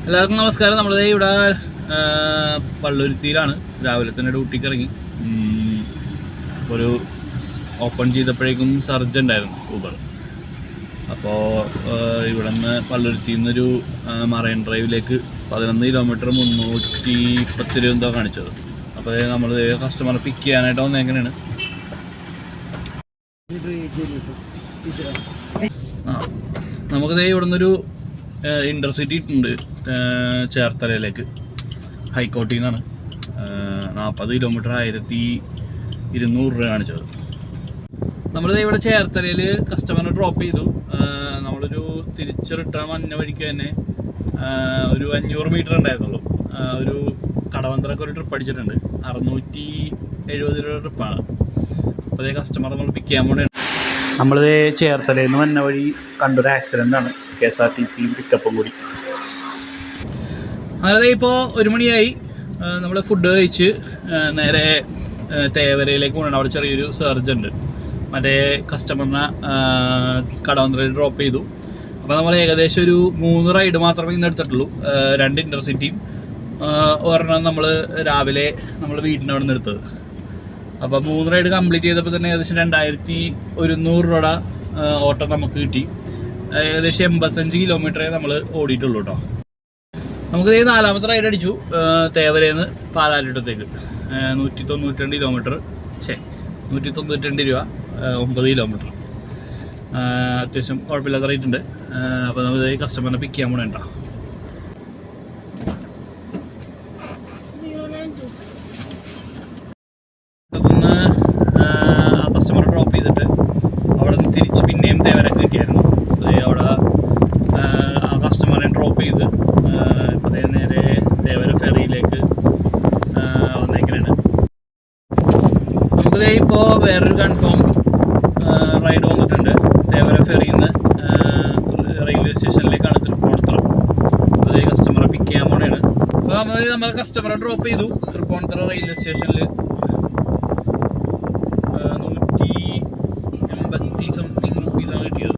എല്ലാവർക്കും നമസ്കാരം. നമ്മളിത് ഇവിടെ പള്ളുരുത്തിയിലാണ്. രാവിലെ തന്നെ ഡ്യൂട്ടിക്ക് ഇറങ്ങി. ഒരു ഓപ്പൺ ചെയ്തപ്പോഴേക്കും സർജ് ഉണ്ടായിരുന്നു ഊബർ. അപ്പോൾ ഇവിടെ നിന്ന് പള്ളുരുത്തിയിൽ നിന്നൊരു മറൈൻ ഡ്രൈവിലേക്ക് 11 കിലോമീറ്റർ 310 രൂപ എന്തോ കാണിച്ചത്. അപ്പോൾ നമ്മൾ കസ്റ്റമറെ പിക്ക് ചെയ്യാനായിട്ട് വന്നത് എങ്ങനെയാണ്. നമുക്കിത് ഇവിടെ നിന്നൊരു ഇൻ്റർസിറ്റി ഉണ്ട് ചേർത്തലയിലേക്ക്. ഹൈക്കോട്ടിൽ നിന്നാണ് 40 കിലോമീറ്റർ 1200 രൂപ കാണിച്ചത്. നമ്മളിത് ഇവിടെ ചേർത്തലയിൽ കസ്റ്റമറിനെ ഡ്രോപ്പ് ചെയ്തു. നമ്മളൊരു തിരിച്ച് റിട്ടേൺ വന്ന വഴിക്ക് തന്നെ ഒരു 500 മീറ്റർ ഉണ്ടായിരുന്നുള്ളൂ. ഒരു കടവന്ത്രക്ക് ഒരു ട്രിപ്പ് അടിച്ചിട്ടുണ്ട്. 670 രൂപ ട്രിപ്പാണ്. അപ്പോൾ അതേ കസ്റ്റമർ നമ്മൾ പിക്ക് ചെയ്യാൻ പോകണേ. നമ്മളിത് ചേർത്തലയിൽ നിന്ന് വന്ന വഴി കണ്ടൊരു ആക്സിഡൻ്റാണ്. KSRTC പിക്കപ്പും കൂടി. അങ്ങനെ ഇപ്പോൾ 1 മണിയായി. നമ്മൾ ഫുഡ് കഴിച്ച് നേരെ തേവരയിലേക്ക് പോകണം. അവിടെ ചെറിയൊരു സർജ് ഉണ്ട്. മറ്റേ കസ്റ്റമറിനെ കടവന്ത്രയിൽ ഡ്രോപ്പ് ചെയ്തു. അപ്പോൾ നമ്മൾ ഏകദേശം ഒരു 3 റൈഡ് മാത്രമേ ഇന്ന് എടുത്തിട്ടുള്ളൂ. 2 ഇൻ്റർസിറ്റിയും ഒരെണ്ണം നമ്മൾ രാവിലെ നമ്മൾ വീടിൻ്റെ അവിടെ നിന്ന് എടുത്തത്. അപ്പോൾ 3 റൈഡ് കംപ്ലീറ്റ് ചെയ്തപ്പോൾ തന്നെ ഏകദേശം 2100 രൂപ ഓട്ടം നമുക്ക് കിട്ടി. ഏകദേശം 85 കിലോമീറ്ററേ നമ്മൾ ഓടിയിട്ടുള്ളൂ കേട്ടോ. നമുക്ക് 4ാമത്തെ റൈഡ് അടിച്ചു. തേവരയിൽ പാലാരിട്ടത്തേക്ക് 192 കിലോമീറ്റർ 192 രൂപ 9 കിലോമീറ്റർ. അത്യാവശ്യം കുഴപ്പമില്ലാത്ത റേറ്റ് ഉണ്ട്. അപ്പോൾ നമ്മൾ കസ്റ്റമറിനെ പിക്ക് ചെയ്യാൻ പോകണേണ്ട. അതൊന്ന് കസ്റ്റമറെ ഡ്രോപ്പ് ചെയ്തിട്ട് അവിടെ നിന്ന് തിരിച്ച് പിന്നെയും തേവരക്ക് കിട്ടിയായിരുന്നു. അവിടെ ആ കസ്റ്റമറെ ഡ്രോപ്പ് ചെയ്ത് ഇപ്പോൾ നേരെ തേവര ഫെറിയിലേക്ക് വന്നേക്കണാണ്. നമുക്കിത് ഇപ്പോൾ വേറൊരു കൺഫേം റൈഡ് വന്നിട്ടുണ്ട്. തേവര ഫെറിയിൽ നിന്ന് റെയിൽവേ സ്റ്റേഷനിലേക്കാണ് തൃപ്പൂണിത്തുറ. അതേ കസ്റ്റമറെ പിക്ക് ചെയ്യാൻ പോണെയാണ്. അപ്പോൾ നമ്മൾ കസ്റ്റമറെ ഡ്രോപ്പ് ചെയ്തു തൃപ്പൂണിത്തുറ റെയിൽവേ സ്റ്റേഷനിൽ.